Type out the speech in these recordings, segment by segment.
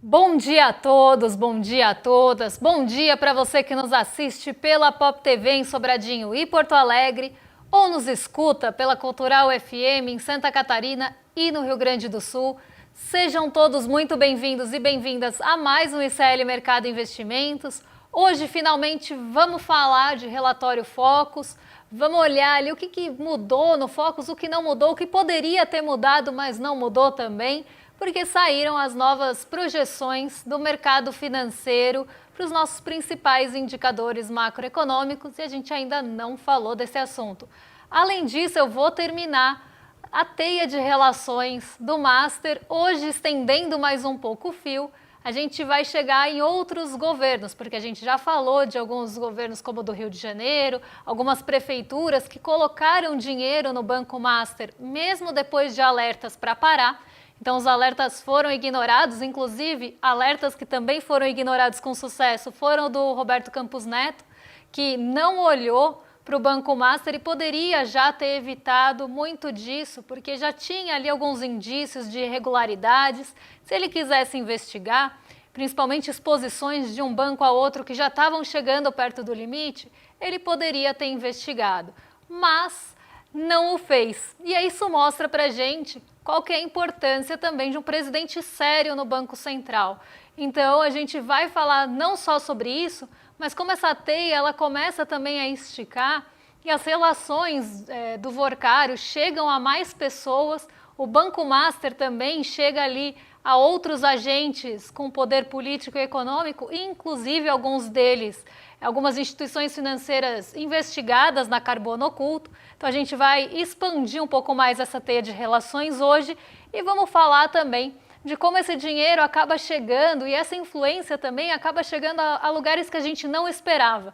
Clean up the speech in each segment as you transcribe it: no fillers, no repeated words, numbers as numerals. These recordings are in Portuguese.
Bom dia a todos, bom dia a todas, bom dia para você que nos assiste pela Pop TV em Sobradinho e Porto Alegre ou nos escuta pela Cultural FM em Santa Catarina e no Rio Grande do Sul. Sejam todos muito bem-vindos e bem-vindas a mais um ICL Mercado Investimentos. Hoje, finalmente, vamos falar de relatório Focus, vamos olhar ali o que mudou no Focus, o que não mudou, o que poderia ter mudado, mas não mudou também, porque saíram as novas projeções do mercado financeiro para os nossos principais indicadores macroeconômicos e a gente ainda não falou desse assunto. Além disso, eu vou terminar a teia de relações do Master, hoje estendendo mais um pouco o fio. A gente vai chegar em outros governos, porque a gente já falou de alguns governos como o do Rio de Janeiro, algumas prefeituras que colocaram dinheiro no Banco Master, mesmo depois de alertas para parar. Então os alertas foram ignorados, inclusive alertas que também foram ignorados com sucesso foram do Roberto Campos Neto, que não olhou para o Banco Master e poderia já ter evitado muito disso, porque já tinha ali alguns indícios de irregularidades. Se ele quisesse investigar, principalmente exposições de um banco a outro que já estavam chegando perto do limite, ele poderia ter investigado, mas não o fez. E isso mostra para a gente qual que é a importância também de um presidente sério no Banco Central. Então a gente vai falar não só sobre isso, mas como essa teia ela começa também a esticar e as relações do Workário chegam a mais pessoas, o Banco Master também chega ali a outros agentes com poder político e econômico, inclusive alguns deles, algumas instituições financeiras investigadas na carbono oculto. Então a gente vai expandir um pouco mais essa teia de relações hoje e vamos falar também de como esse dinheiro acaba chegando e essa influência também acaba chegando a lugares que a gente não esperava.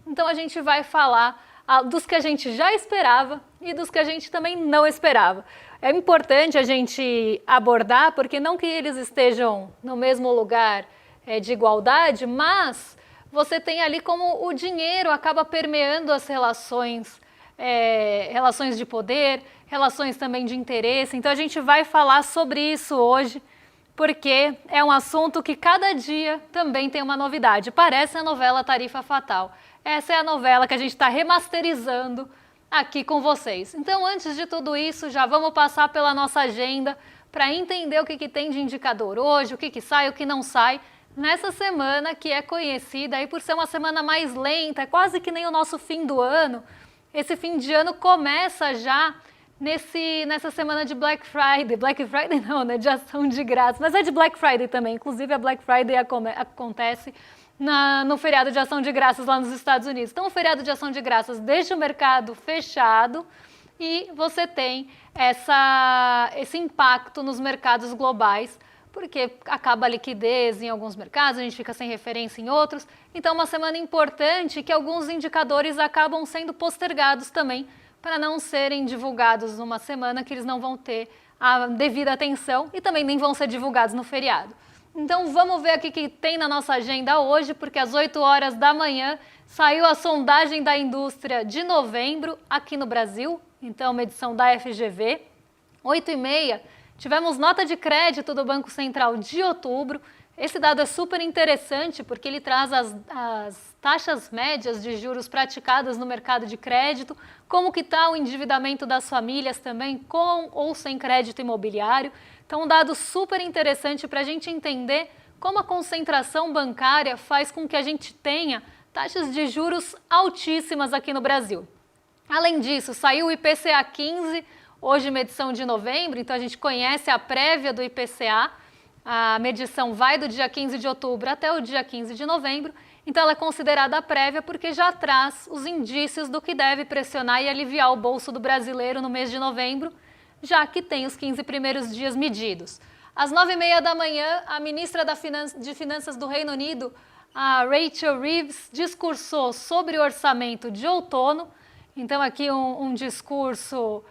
Então a gente vai falar dos que a gente já esperava e dos que a gente também não esperava. É importante a gente abordar, porque não que eles estejam no mesmo lugar de igualdade, mas você tem ali como o dinheiro acaba permeando as relações, relações de poder, relações também de interesse. Então a gente vai falar sobre isso hoje, porque é um assunto que cada dia também tem uma novidade. Parece a novela Tarifa Fatal. Essa é a novela que a gente está remasterizando aqui com vocês. Então, antes de tudo isso, já vamos passar pela nossa agenda para entender o que tem de indicador hoje, o que sai, o que não sai, nessa semana que é conhecida aí por ser uma semana mais lenta, quase que nem o nosso fim do ano. Esse fim de ano começa já nessa semana de Black Friday. Black Friday não, né? De ação de graças, mas é de Black Friday também. Inclusive a Black Friday acontece no feriado de ação de graças lá nos Estados Unidos. Então o feriado de ação de graças deixa o mercado fechado e você tem esse impacto nos mercados globais, porque acaba a liquidez em alguns mercados, a gente fica sem referência em outros. Então uma semana importante que alguns indicadores acabam sendo postergados também, para não serem divulgados numa semana que eles não vão ter a devida atenção e também nem vão ser divulgados no feriado. Então vamos ver o que tem na nossa agenda hoje, porque às 8 horas da manhã saiu a sondagem da indústria de novembro aqui no Brasil, então uma edição da FGV. 8h30 tivemos nota de crédito do Banco Central de outubro. Esse dado é super interessante porque ele traz as taxas médias de juros praticadas no mercado de crédito, como que está o endividamento das famílias também, com ou sem crédito imobiliário. Então, um dado super interessante para a gente entender como a concentração bancária faz com que a gente tenha taxas de juros altíssimas aqui no Brasil. Além disso, saiu o IPCA 15, hoje medição de novembro, então a gente conhece a prévia do IPCA. A medição vai do dia 15 de outubro até o dia 15 de novembro, então ela é considerada prévia porque já traz os indícios do que deve pressionar e aliviar o bolso do brasileiro no mês de novembro, já que tem os 15 primeiros dias medidos. Às 9h30 da manhã, a ministra de Finanças do Reino Unido, a Rachel Reeves, discursou sobre o orçamento de outono. Então aqui um discurso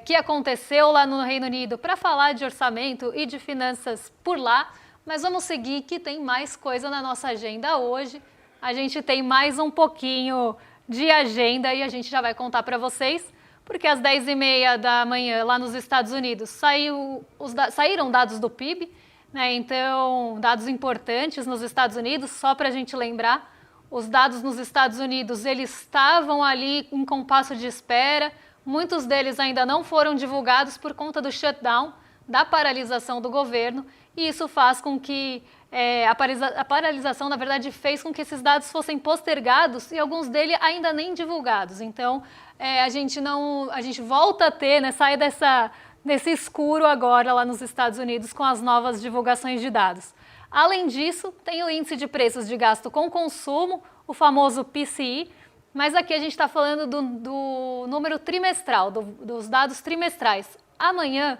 que aconteceu lá no Reino Unido para falar de orçamento e de finanças por lá, mas vamos seguir que tem mais coisa na nossa agenda hoje. A gente tem mais um pouquinho de agenda e a gente já vai contar para vocês, porque às 10h30 da manhã lá nos Estados Unidos saíram dados do PIB, né? Então, dados importantes nos Estados Unidos, só para a gente lembrar, os dados nos Estados Unidos, eles estavam ali em compasso de espera, muitos deles ainda não foram divulgados por conta do shutdown, da paralisação do governo, e isso faz com que a paralisação, na verdade, fez com que esses dados fossem postergados e alguns deles ainda nem divulgados. Então, a gente volta a ter, né, sai desse escuro agora lá nos Estados Unidos com as novas divulgações de dados. Além disso, tem o índice de preços de gasto com consumo, o famoso PCI, mas aqui a gente está falando do número trimestral, dos dados trimestrais. Amanhã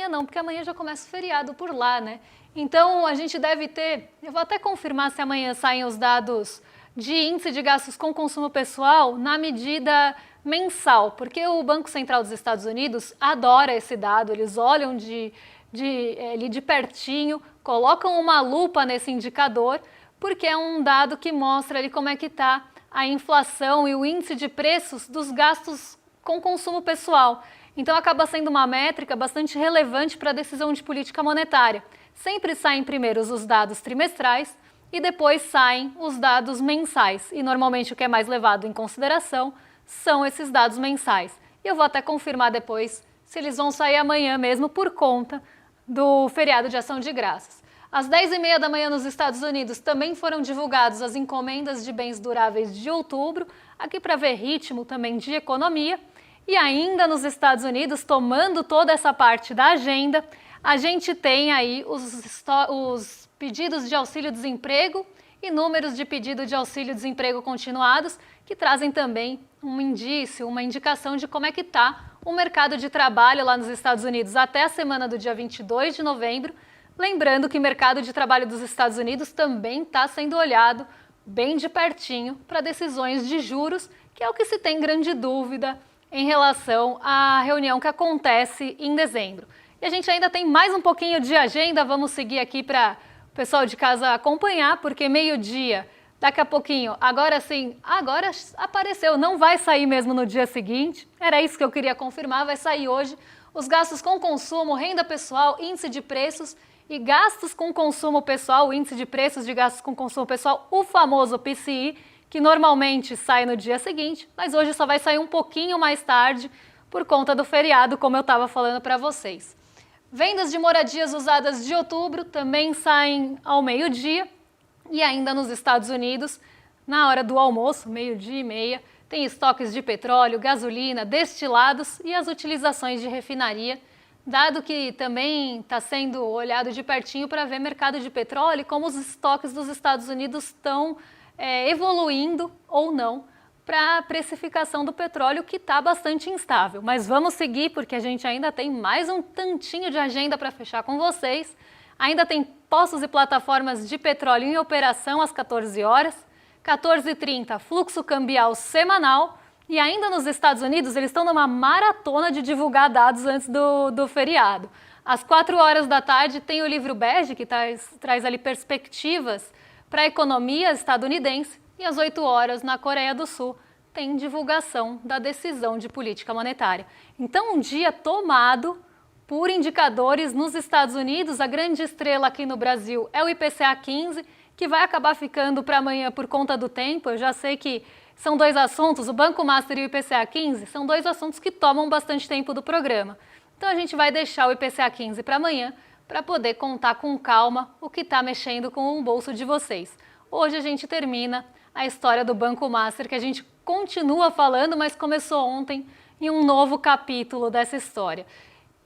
não, porque amanhã já começa o feriado por lá, né? Então a gente deve ter, eu vou até confirmar se amanhã saem os dados de índice de gastos com consumo pessoal na medida mensal, porque o Banco Central dos Estados Unidos adora esse dado, eles olham de pertinho, colocam uma lupa nesse indicador, porque é um dado que mostra ali como é que está a inflação e o índice de preços dos gastos com consumo pessoal. Então acaba sendo uma métrica bastante relevante para a decisão de política monetária. Sempre saem primeiro os dados trimestrais e depois saem os dados mensais. E normalmente o que é mais levado em consideração são esses dados mensais. E eu vou até confirmar depois se eles vão sair amanhã mesmo por conta do feriado de Ação de Graças. Às 10h30 da manhã nos Estados Unidos também foram divulgadas as encomendas de bens duráveis de outubro, aqui para ver ritmo também de economia. E ainda nos Estados Unidos, tomando toda essa parte da agenda, a gente tem aí os pedidos de auxílio-desemprego e números de pedido de auxílio-desemprego continuados, que trazem também um indício, uma indicação de como é que está o mercado de trabalho lá nos Estados Unidos até a semana do dia 22 de novembro. Lembrando que o mercado de trabalho dos Estados Unidos também está sendo olhado bem de pertinho para decisões de juros, que é o que se tem grande dúvida em relação à reunião que acontece em dezembro. E a gente ainda tem mais um pouquinho de agenda, vamos seguir aqui para o pessoal de casa acompanhar, porque meio-dia, daqui a pouquinho, agora sim, agora apareceu, não vai sair mesmo no dia seguinte, era isso que eu queria confirmar, vai sair hoje os gastos com consumo, renda pessoal, índice de preços e gastos com consumo pessoal, o índice de preços de gastos com consumo pessoal, o famoso PCI, que normalmente sai no dia seguinte, mas hoje só vai sair um pouquinho mais tarde por conta do feriado, como eu estava falando para vocês. Vendas de moradias usadas de outubro também saem ao meio-dia e ainda nos Estados Unidos, na hora do almoço, 12h30, tem estoques de petróleo, gasolina, destilados e as utilizações de refinaria, dado que também está sendo olhado de pertinho para ver mercado de petróleo e como os estoques dos Estados Unidos estão evoluindo ou não para a precificação do petróleo, que está bastante instável. Mas vamos seguir, porque a gente ainda tem mais um tantinho de agenda para fechar com vocês. Ainda tem postos e plataformas de petróleo em operação às 14 horas, 14h30, fluxo cambial semanal, e ainda nos Estados Unidos eles estão numa maratona de divulgar dados antes do feriado. Às 4 horas da tarde tem o livro bege, que traz ali perspectivas para a economia estadunidense, e às 8 horas, na Coreia do Sul, tem divulgação da decisão de política monetária. Então, um dia tomado por indicadores nos Estados Unidos, a grande estrela aqui no Brasil é o IPCA 15, que vai acabar ficando para amanhã por conta do tempo. Eu já sei que são dois assuntos, o Banco Master e o IPCA 15, são dois assuntos que tomam bastante tempo do programa. Então, a gente vai deixar o IPCA 15 para amanhã, para poder contar com calma o que está mexendo com o bolso de vocês. Hoje a gente termina a história do Banco Master, que a gente continua falando, mas começou ontem em um novo capítulo dessa história.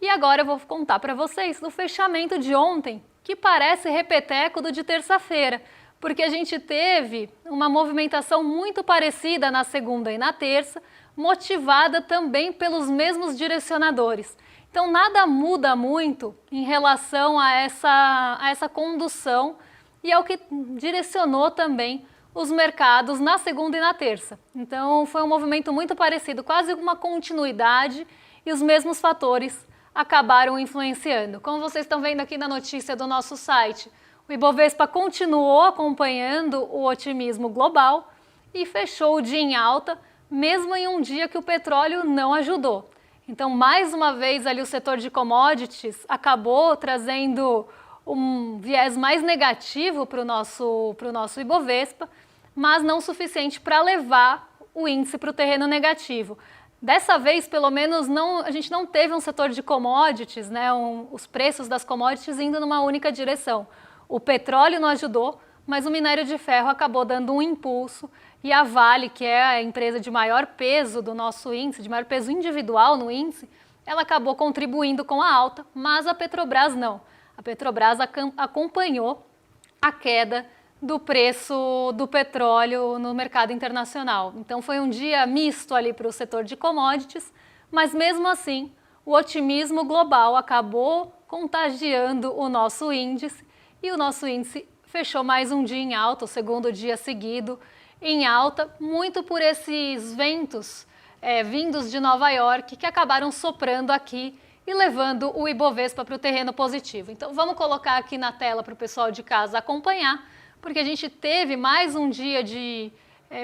E agora eu vou contar para vocês do fechamento de ontem, que parece repeteco do de terça-feira, porque a gente teve uma movimentação muito parecida na segunda e na terça, motivada também pelos mesmos direcionadores. Então, nada muda muito em relação a essa condução e ao que direcionou também os mercados na segunda e na terça. Então, foi um movimento muito parecido, quase uma continuidade, e os mesmos fatores acabaram influenciando. Como vocês estão vendo aqui na notícia do nosso site, o Ibovespa continuou acompanhando o otimismo global e fechou o dia em alta, mesmo em um dia que o petróleo não ajudou. Então, mais uma vez, ali o setor de commodities acabou trazendo um viés mais negativo para o nosso Ibovespa, mas não suficiente para levar o índice para o terreno negativo. Dessa vez, pelo menos, a gente não teve um setor de commodities, né, os preços das commodities indo numa única direção. O petróleo não ajudou, mas o minério de ferro acabou dando um impulso e a Vale, que é a empresa de maior peso do nosso índice, de maior peso individual no índice, ela acabou contribuindo com a alta, mas a Petrobras não. A Petrobras acompanhou a queda do preço do petróleo no mercado internacional. Então foi um dia misto ali para o setor de commodities, mas mesmo assim o otimismo global acabou contagiando o nosso índice e o nosso índice fechou mais um dia em alta, o segundo dia seguido em alta, muito por esses ventos vindos de Nova York que acabaram soprando aqui e levando o Ibovespa para o terreno positivo. Então vamos colocar aqui na tela para o pessoal de casa acompanhar, porque a gente teve mais um dia de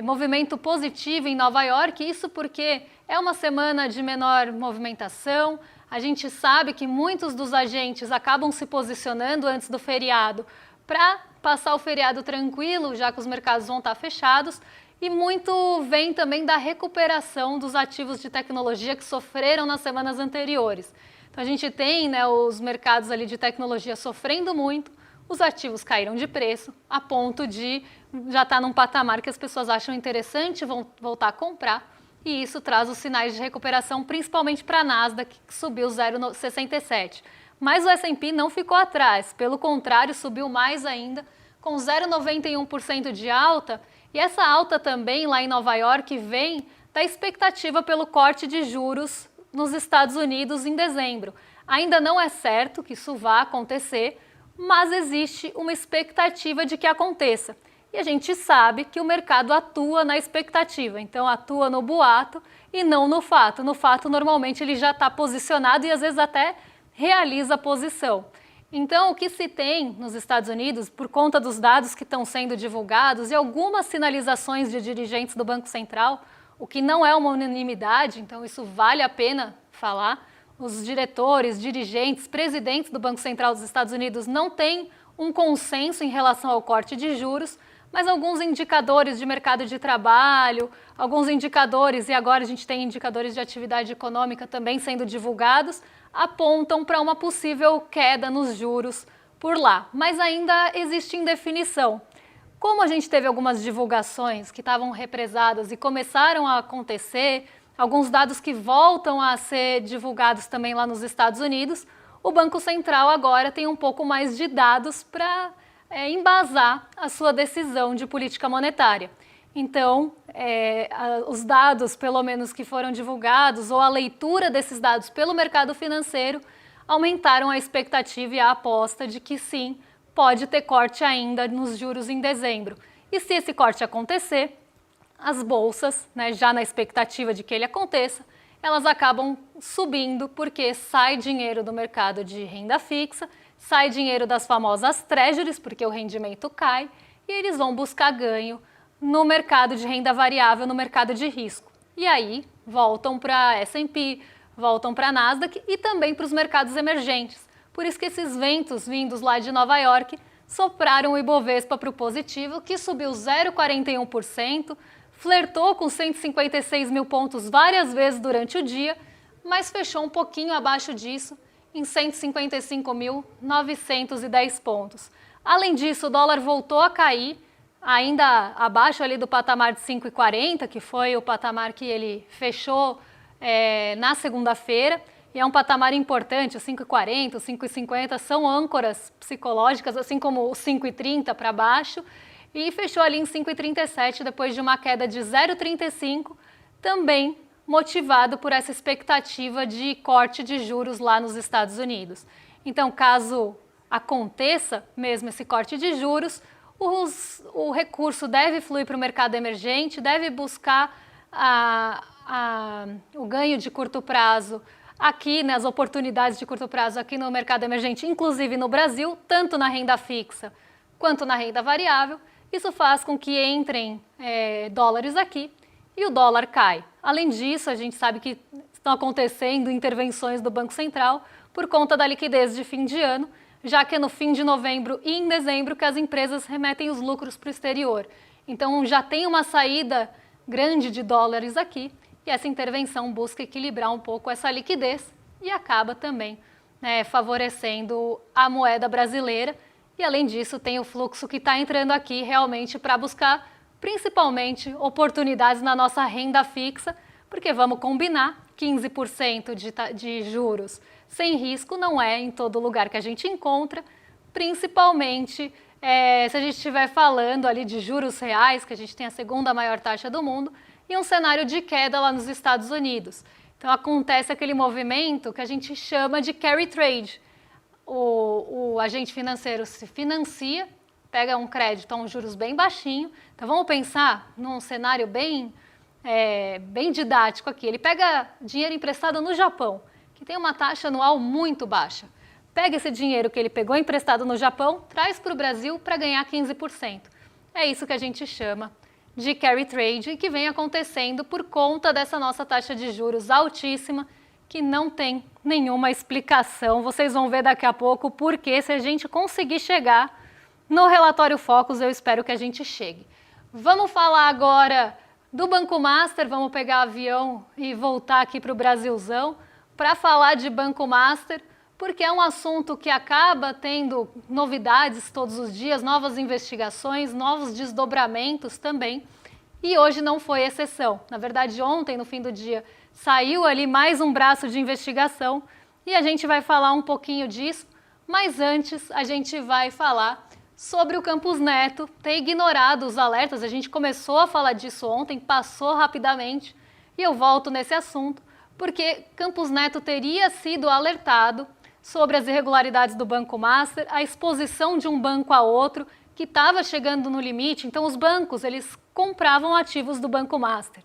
movimento positivo em Nova York, isso porque é uma semana de menor movimentação, a gente sabe que muitos dos agentes acabam se posicionando antes do feriado para passar o feriado tranquilo, já que os mercados vão estar fechados, e muito vem também da recuperação dos ativos de tecnologia que sofreram nas semanas anteriores. Então a gente tem, né, os mercados ali de tecnologia sofrendo muito, os ativos caíram de preço a ponto de já estar num patamar que as pessoas acham interessante, vão voltar a comprar, e isso traz os sinais de recuperação, principalmente para a Nasdaq, que subiu 0,67. Mas o S&P não ficou atrás, pelo contrário, subiu mais ainda, com 0,91% de alta, e essa alta também lá em Nova York vem da expectativa pelo corte de juros nos Estados Unidos em dezembro. Ainda não é certo que isso vá acontecer, mas existe uma expectativa de que aconteça. E a gente sabe que o mercado atua na expectativa, então atua no boato e não no fato. No fato, normalmente, ele já está posicionado e às vezes até realiza a posição. Então, o que se tem nos Estados Unidos, por conta dos dados que estão sendo divulgados e algumas sinalizações de dirigentes do Banco Central, o que não é uma unanimidade, então isso vale a pena falar, os diretores, dirigentes, presidentes do Banco Central dos Estados Unidos não têm um consenso em relação ao corte de juros, mas alguns indicadores de mercado de trabalho, alguns indicadores, e agora a gente tem indicadores de atividade econômica também sendo divulgados, apontam para uma possível queda nos juros por lá, mas ainda existe indefinição. Como a gente teve algumas divulgações que estavam represadas e começaram a acontecer, alguns dados que voltam a ser divulgados também lá nos Estados Unidos, o Banco Central agora tem um pouco mais de dados para embasar a sua decisão de política monetária. Então, os dados, pelo menos que foram divulgados, ou a leitura desses dados pelo mercado financeiro, aumentaram a expectativa e a aposta de que sim, pode ter corte ainda nos juros em dezembro. E se esse corte acontecer, as bolsas, né, já na expectativa de que ele aconteça, elas acabam subindo porque sai dinheiro do mercado de renda fixa, sai dinheiro das famosas treasuries, porque o rendimento cai, e eles vão buscar ganho no mercado de renda variável, no mercado de risco. E aí voltam para a S&P, voltam para a Nasdaq e também para os mercados emergentes. Por isso que esses ventos vindos lá de Nova York sopraram o Ibovespa para o positivo, que subiu 0,41%, flertou com 156 mil pontos várias vezes durante o dia, mas fechou um pouquinho abaixo disso, em 155.910 pontos. Além disso, o dólar voltou a cair, ainda abaixo ali do patamar de 5,40, que foi o patamar que ele fechou na segunda-feira, e é um patamar importante, o 5,40, o 5,50 são âncoras psicológicas, assim como o 5,30 para baixo, e fechou ali em 5,37 depois de uma queda de 0,35, também motivado por essa expectativa de corte de juros lá nos Estados Unidos. Então, caso aconteça mesmo esse corte de juros, o recurso deve fluir para o mercado emergente, deve buscar o ganho de curto prazo aqui, né, as oportunidades de curto prazo aqui no mercado emergente, inclusive no Brasil, tanto na renda fixa quanto na renda variável. Isso faz com que entrem dólares aqui e o dólar cai. Além disso, a gente sabe que estão acontecendo intervenções do Banco Central por conta da liquidez de fim de ano. A já que é no fim de novembro e em dezembro que as empresas remetem os lucros para o exterior. Então já tem uma saída grande de dólares aqui e essa intervenção busca equilibrar um pouco essa liquidez e acaba também favorecendo a moeda brasileira. E além disso tem o fluxo que está entrando aqui realmente para buscar principalmente oportunidades na nossa renda fixa, porque vamos combinar, 15% de juros sem risco não é em todo lugar que a gente encontra, principalmente se a gente estiver falando ali de juros reais, que a gente tem a segunda maior taxa do mundo, e um cenário de queda lá nos Estados Unidos. Então acontece aquele movimento que a gente chama de carry trade. O agente financeiro se financia, pega um crédito a um juros bem baixinho. Então vamos pensar num cenário bem didático aqui. Ele pega dinheiro emprestado no Japão, que tem uma taxa anual muito baixa. Pega esse dinheiro que ele pegou emprestado no Japão, traz para o Brasil para ganhar 15%. É isso que a gente chama de carry trade e que vem acontecendo por conta dessa nossa taxa de juros altíssima, que não tem nenhuma explicação. Vocês vão ver daqui a pouco porque se a gente conseguir chegar no relatório Focus, eu espero que a gente chegue. Vamos falar agora do Banco Master, vamos pegar avião e voltar aqui para o Brasilzão para falar de Banco Master, porque é um assunto que acaba tendo novidades todos os dias, novas investigações, novos desdobramentos também, e hoje não foi exceção. Na verdade, ontem, no fim do dia, saiu ali mais um braço de investigação e a gente vai falar um pouquinho disso, mas antes a gente vai falar sobre o Campos Neto ter ignorado os alertas. A gente começou a falar disso ontem, passou rapidamente e eu volto nesse assunto, porque Campos Neto teria sido alertado sobre as irregularidades do Banco Master, a exposição de um banco a outro que estava chegando no limite. Então os bancos, eles compravam ativos do Banco Master,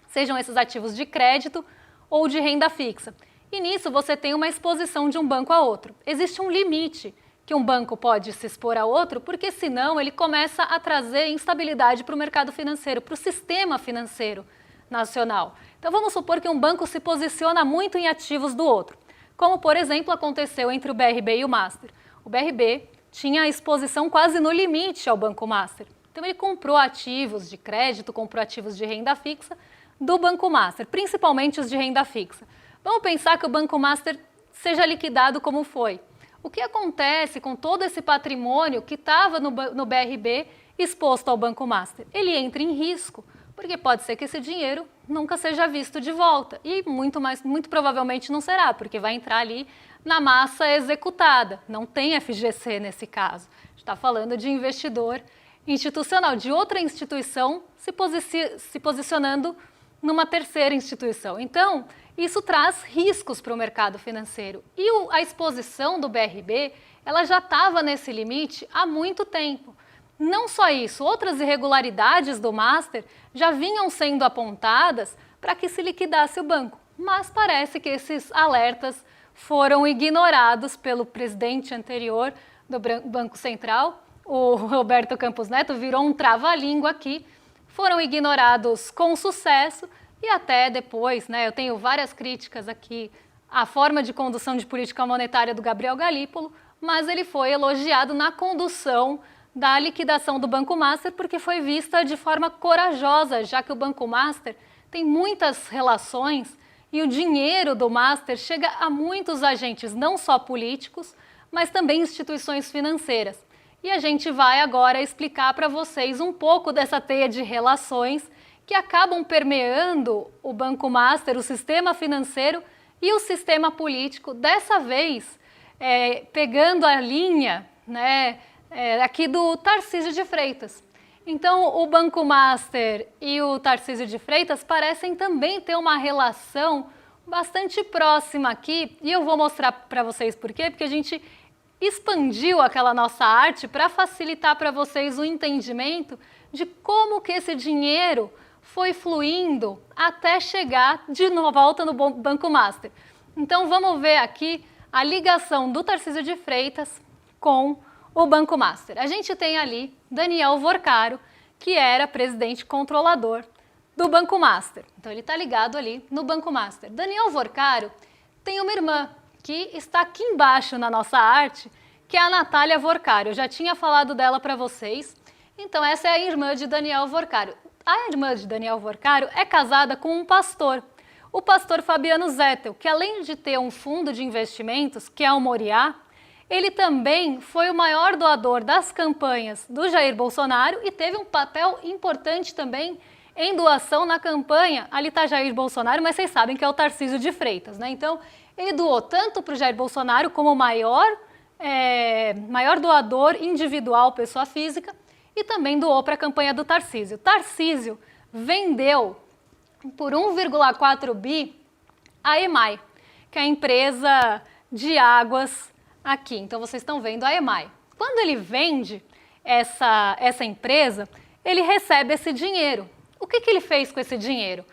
sejam esses ativos de crédito ou de renda fixa. E nisso você tem uma exposição de um banco a outro. Existe um limite que um banco pode se expor a outro, porque senão ele começa a trazer instabilidade para o mercado financeiro, para o sistema financeiro nacional. Então vamos supor que um banco se posiciona muito em ativos do outro, como por exemplo aconteceu entre o BRB e o Master. O BRB tinha a exposição quase no limite ao Banco Master. Então ele comprou ativos de crédito, comprou ativos de renda fixa do Banco Master, principalmente os de renda fixa. Vamos pensar que o Banco Master seja liquidado como foi. O que acontece com todo esse patrimônio que estava no BRB exposto ao Banco Master? Ele entra em risco, porque pode ser que esse dinheiro nunca seja visto de volta. E muito provavelmente não será, porque vai entrar ali na massa executada. Não tem FGC nesse caso. A gente está falando de investidor institucional, de outra instituição se posicionando numa terceira instituição. Então, isso traz riscos para o mercado financeiro. E a exposição do BRB, ela já estava nesse limite há muito tempo. Não só isso, outras irregularidades do Master já vinham sendo apontadas para que se liquidasse o banco. Mas parece que esses alertas foram ignorados pelo presidente anterior do Banco Central, o Roberto Campos Neto, virou um trava-língua aqui. Foram ignorados com sucesso e até depois, eu tenho várias críticas aqui à forma de condução de política monetária do Gabriel Galípolo, mas ele foi elogiado na condução da liquidação do Banco Master porque foi vista de forma corajosa, já que o Banco Master tem muitas relações e o dinheiro do Master chega a muitos agentes, não só políticos, mas também instituições financeiras. E a gente vai agora explicar para vocês um pouco dessa teia de relações que acabam permeando o Banco Master, o sistema financeiro e o sistema político, dessa vez pegando a linha aqui do Tarcísio de Freitas. Então o Banco Master e o Tarcísio de Freitas parecem também ter uma relação bastante próxima aqui, e eu vou mostrar para vocês por quê, porque a gente expandiu aquela nossa arte para facilitar para vocês o entendimento de como que esse dinheiro foi fluindo até chegar de volta no Banco Master. Então vamos ver aqui a ligação do Tarcísio de Freitas com o Banco Master. A gente tem ali Daniel Vorcaro, que era presidente controlador do Banco Master. Então ele está ligado ali no Banco Master. Daniel Vorcaro tem uma irmã que está aqui embaixo na nossa arte, que é a Natália Vorcário. Eu já tinha falado dela para vocês. Então, essa é a irmã de Daniel Vorcário. A irmã de Daniel Vorcário é casada com um pastor, o pastor Fabiano Zettel, que além de ter um fundo de investimentos, que é o Moriá, ele também foi o maior doador das campanhas do Jair Bolsonaro e teve um papel importante também em doação na campanha. Ali está Jair Bolsonaro, mas vocês sabem que é o Tarcísio de Freitas, né? Então, ele doou tanto para o Jair Bolsonaro como o maior doador individual, pessoa física, e também doou para a campanha do Tarcísio. Tarcísio vendeu por 1,4 bi a EMAI, que é a empresa de águas aqui. Então, vocês estão vendo a EMAI. Quando ele vende essa empresa, ele recebe esse dinheiro. O que ele fez com esse dinheiro?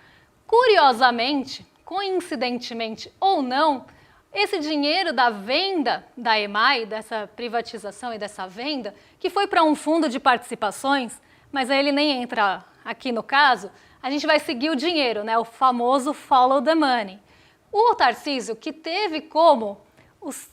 Curiosamente, coincidentemente ou não, esse dinheiro da venda da EMAI, dessa privatização e dessa venda, que foi para um fundo de participações, mas aí ele nem entra aqui no caso, a gente vai seguir o dinheiro, né? O famoso follow the money. O Tarcísio, que teve como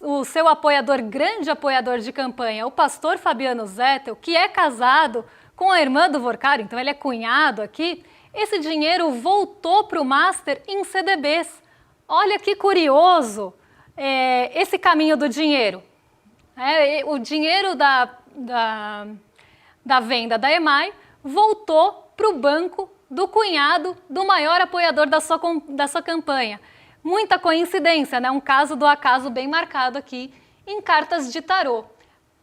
o seu apoiador, grande apoiador de campanha, o pastor Fabiano Zettel, que é casado com a irmã do Vorcário, então ele é cunhado aqui, esse dinheiro voltou para o Master em CDBs. Olha que curioso esse caminho do dinheiro. O dinheiro da venda da EMAI voltou para o banco do cunhado do maior apoiador da sua campanha. Muita coincidência, né? Um caso do acaso bem marcado aqui em cartas de tarô.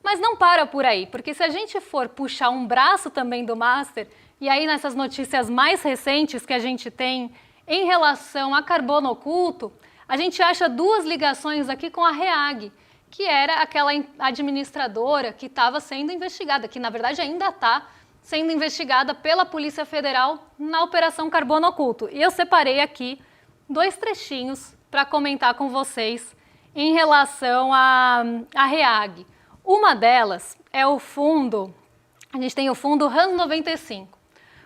Mas não para por aí, porque se a gente for puxar um braço também do Master, e aí nessas notícias mais recentes que a gente tem em relação a carbono oculto, a gente acha duas ligações aqui com a REAG, que era aquela administradora que estava sendo investigada, que na verdade ainda está sendo investigada pela Polícia Federal na Operação Carbono Oculto. E eu separei aqui 2 trechinhos para comentar com vocês em relação à REAG. Uma delas é o fundo, a gente tem o fundo RANS 95.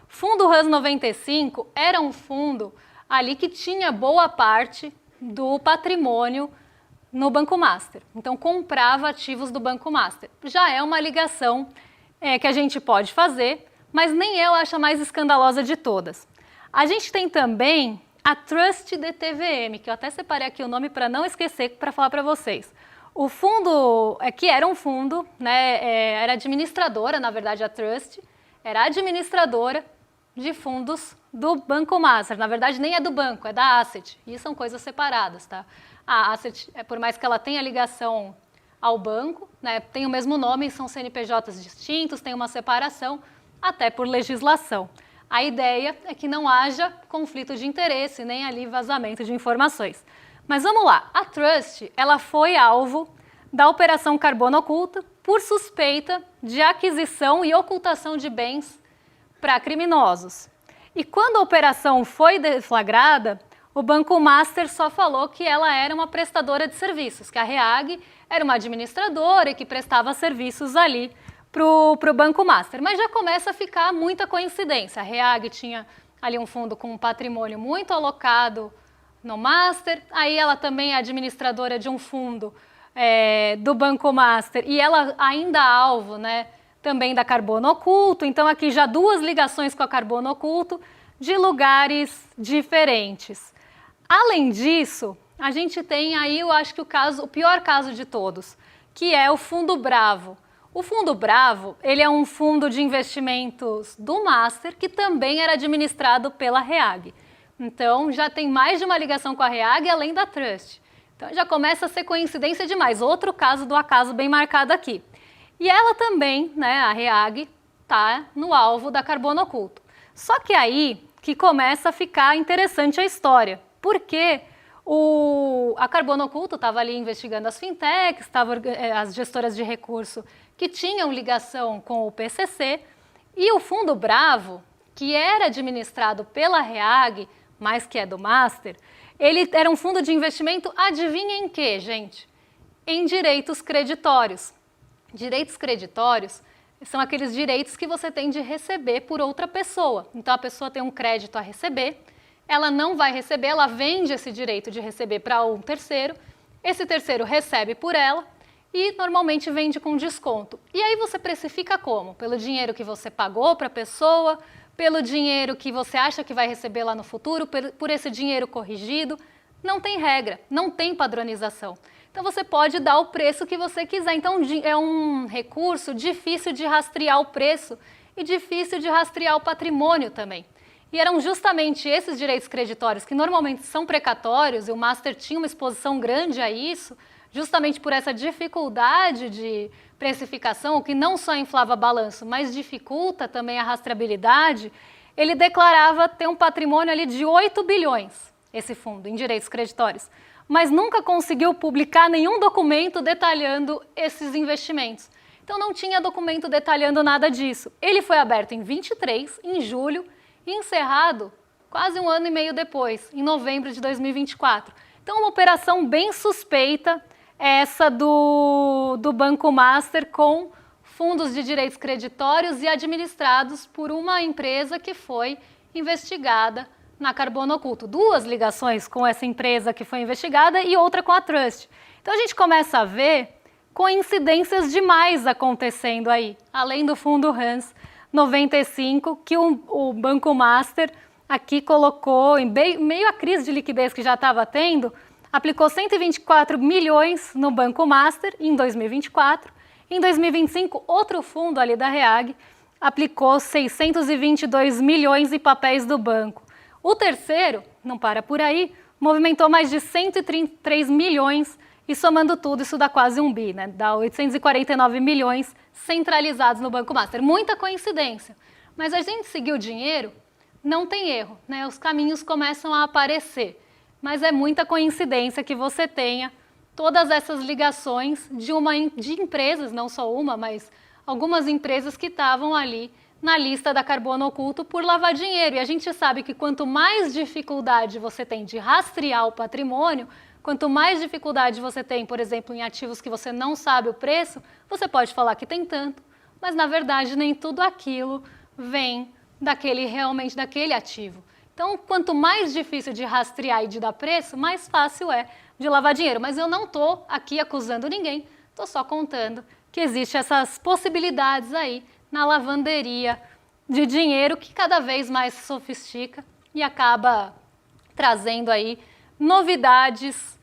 O fundo RANS 95 era um fundo ali que tinha boa parte do patrimônio no Banco Master. Então, comprava ativos do Banco Master. Já é uma ligação que a gente pode fazer, mas nem eu acho a mais escandalosa de todas. A gente tem também a Trust DTVM, que eu até separei aqui o nome para não esquecer, para falar para vocês. O fundo, que era um fundo, né, era administradora, na verdade a Trust, era administradora de fundos do Banco Master. Na verdade nem é do banco, é da Asset, e são coisas separadas, tá? A Asset, por mais que ela tenha ligação ao banco, né, tem o mesmo nome, são CNPJs distintos, tem uma separação, até por legislação. A ideia é que não haja conflito de interesse, nem ali vazamento de informações. Mas vamos lá, a Trust, ela foi alvo da Operação Carbono Oculta por suspeita de aquisição e ocultação de bens para criminosos. E quando a operação foi deflagrada, o Banco Master só falou que ela era uma prestadora de serviços, que a REAG era uma administradora e que prestava serviços ali para o Banco Master. Mas já começa a ficar muita coincidência. A REAG tinha ali um fundo com um patrimônio muito alocado no Master, aí ela também é administradora de um fundo do Banco Master e ela ainda alvo, né, também da Carbono Oculto. Então aqui já 2 ligações com a Carbono Oculto de lugares diferentes. Além disso, a gente tem aí, eu acho que o pior caso de todos, que é o Fundo Bravo. O Fundo Bravo, ele é um fundo de investimentos do Master que também era administrado pela REAG. Então, já tem mais de uma ligação com a REAG, além da Trust. Então, já começa a ser coincidência demais. Outro caso do acaso bem marcado aqui. E ela também, né, a REAG, está no alvo da Carbono Oculto. Só que aí que começa a ficar interessante a história. Porque a Carbono Oculto estava ali investigando as fintechs, as gestoras de recurso que tinham ligação com o PCC, e o Fundo Bravo, que era administrado pela REAG, mas que é do Master, ele era um fundo de investimento, adivinha em quê, gente? Em direitos creditórios. Direitos creditórios são aqueles direitos que você tem de receber por outra pessoa. Então, a pessoa tem um crédito a receber, ela não vai receber, ela vende esse direito de receber para um terceiro, esse terceiro recebe por ela, e normalmente vende com desconto. E aí você precifica como? Pelo dinheiro que você pagou para a pessoa, pelo dinheiro que você acha que vai receber lá no futuro, por esse dinheiro corrigido. Não tem regra, não tem padronização. Então você pode dar o preço que você quiser. Então é um recurso difícil de rastrear o preço e difícil de rastrear o patrimônio também. E eram justamente esses direitos creditórios que normalmente são precatórios, e o Master tinha uma exposição grande a isso, justamente por essa dificuldade de precificação, o que não só inflava balanço, mas dificulta também a rastreabilidade. Ele declarava ter um patrimônio ali de 8 bilhões, esse fundo, em direitos creditórios, mas nunca conseguiu publicar nenhum documento detalhando esses investimentos. Então não tinha documento detalhando nada disso. Ele foi aberto em 23, em julho, e encerrado quase um ano e meio depois, em novembro de 2024. Então uma operação bem suspeita, essa do Banco Master com fundos de direitos creditórios e administrados por uma empresa que foi investigada na Carbono Oculto. Duas ligações com essa empresa que foi investigada e outra com a Trust. Então a gente começa a ver coincidências demais acontecendo aí, além do fundo Hans 95, que o Banco Master aqui colocou, em meio à crise de liquidez que já estava tendo, aplicou 124 milhões no Banco Master em 2024. Em 2025, outro fundo ali da REAG aplicou 622 milhões em papéis do banco. O terceiro, não para por aí, movimentou mais de 133 milhões e somando tudo, isso dá quase 1 bi, né? Dá 849 milhões centralizados no Banco Master. Muita coincidência. Mas a gente seguir o dinheiro, não tem erro, né? Os caminhos começam a aparecer. Mas é muita coincidência que você tenha todas essas ligações de empresas, não só uma, mas algumas empresas que estavam ali na lista da Carbono Oculto por lavar dinheiro. E a gente sabe que quanto mais dificuldade você tem de rastrear o patrimônio, quanto mais dificuldade você tem, por exemplo, em ativos que você não sabe o preço, você pode falar que tem tanto, mas na verdade nem tudo aquilo vem realmente daquele ativo. Então, quanto mais difícil de rastrear e de dar preço, mais fácil é de lavar dinheiro. Mas eu não estou aqui acusando ninguém, estou só contando que existem essas possibilidades aí na lavanderia de dinheiro que cada vez mais se sofistica e acaba trazendo aí novidades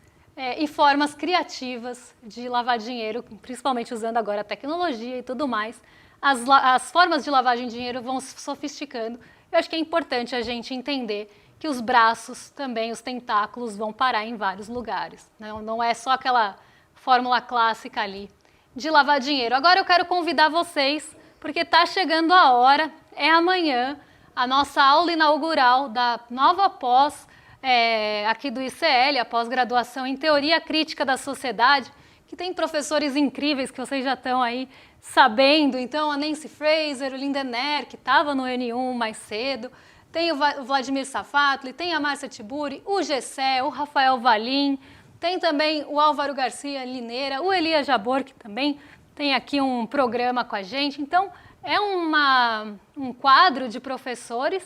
e formas criativas de lavar dinheiro, principalmente usando agora a tecnologia e tudo mais. As formas de lavagem de dinheiro vão se sofisticando. Eu acho que é importante a gente entender que os braços também, os tentáculos, vão parar em vários lugares. Não é só aquela fórmula clássica ali de lavar dinheiro. Agora eu quero convidar vocês, porque está chegando a hora, é amanhã, a nossa aula inaugural da nova pós aqui do ICL, a pós-graduação em Teoria Crítica da Sociedade, que tem professores incríveis que vocês já estão aí sabendo. Então, a Nancy Fraser, o Lindener, que estava no N1 mais cedo, tem o Vladimir Safatli, tem a Márcia Tiburi, o Gessé, o Rafael Valim, tem também o Álvaro Garcia Lineira, o Elias Jabor, que também tem aqui um programa com a gente. Então, é um quadro de professores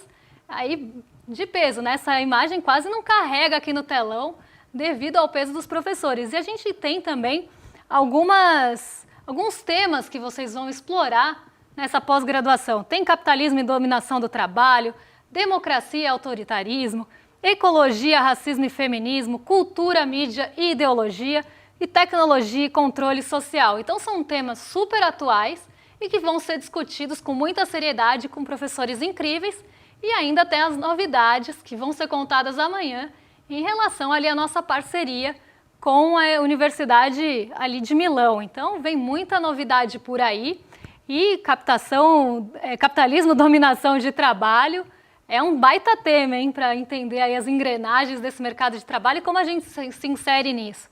aí de peso, né? Essa imagem quase não carrega aqui no telão devido ao peso dos professores. E a gente tem também alguns temas que vocês vão explorar nessa pós-graduação. Tem capitalismo e dominação do trabalho, democracia e autoritarismo, ecologia, racismo e feminismo, cultura, mídia e ideologia, e tecnologia e controle social. Então são temas super atuais e que vão ser discutidos com muita seriedade com professores incríveis. E ainda tem as novidades que vão ser contadas amanhã em relação ali à nossa parceria com a Universidade ali de Milão. Então vem muita novidade por aí e capitalismo, dominação de trabalho é um baita tema, hein, para entender aí as engrenagens desse mercado de trabalho e como a gente se insere nisso.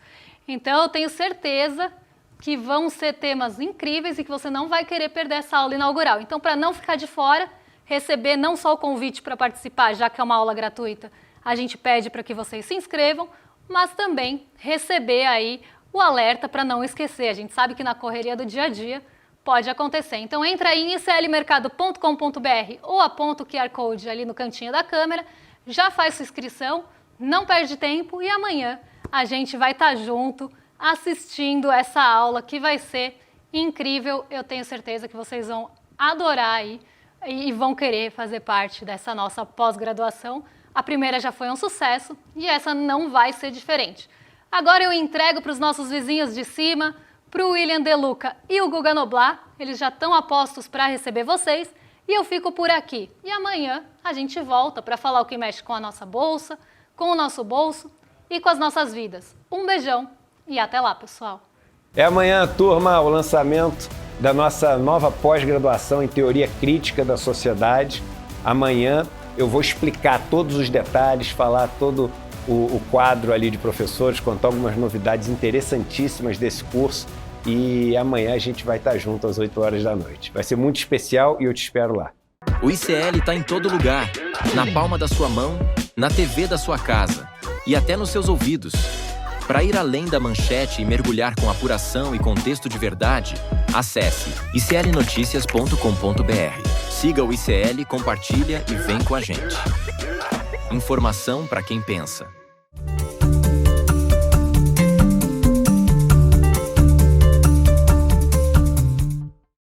Então eu tenho certeza que vão ser temas incríveis e que você não vai querer perder essa aula inaugural. Então, para não ficar de fora, receber não só o convite para participar, já que é uma aula gratuita, a gente pede para que vocês se inscrevam, mas também receber aí o alerta para não esquecer. A gente sabe que na correria do dia a dia pode acontecer. Então entra aí em iclmercado.com.br ou aponta o QR Code ali no cantinho da câmera, já faz sua inscrição, não perde tempo e amanhã a gente vai estar junto assistindo essa aula que vai ser incrível. Eu tenho certeza que vocês vão adorar aí e vão querer fazer parte dessa nossa pós-graduação. A primeira já foi um sucesso e essa não vai ser diferente. Agora eu entrego para os nossos vizinhos de cima, para o William De Luca e o Guga Noblar. Eles já estão a postos para receber vocês e eu fico por aqui. E amanhã a gente volta para falar o que mexe com a nossa bolsa, com o nosso bolso e com as nossas vidas. Um beijão e até lá, pessoal. É amanhã, turma, o lançamento da nossa nova pós-graduação em Teoria Crítica da Sociedade. Amanhã eu vou explicar todos os detalhes, falar todo o quadro ali de professores, contar algumas novidades interessantíssimas desse curso e amanhã a gente vai estar junto às 8 horas da noite. Vai ser muito especial e eu te espero lá. O ICL está em todo lugar, na palma da sua mão, na TV da sua casa e até nos seus ouvidos. Para ir além da manchete e mergulhar com apuração e contexto de verdade, acesse iclnoticias.com.br. Siga o ICL, compartilha e vem com a gente. Informação para quem pensa.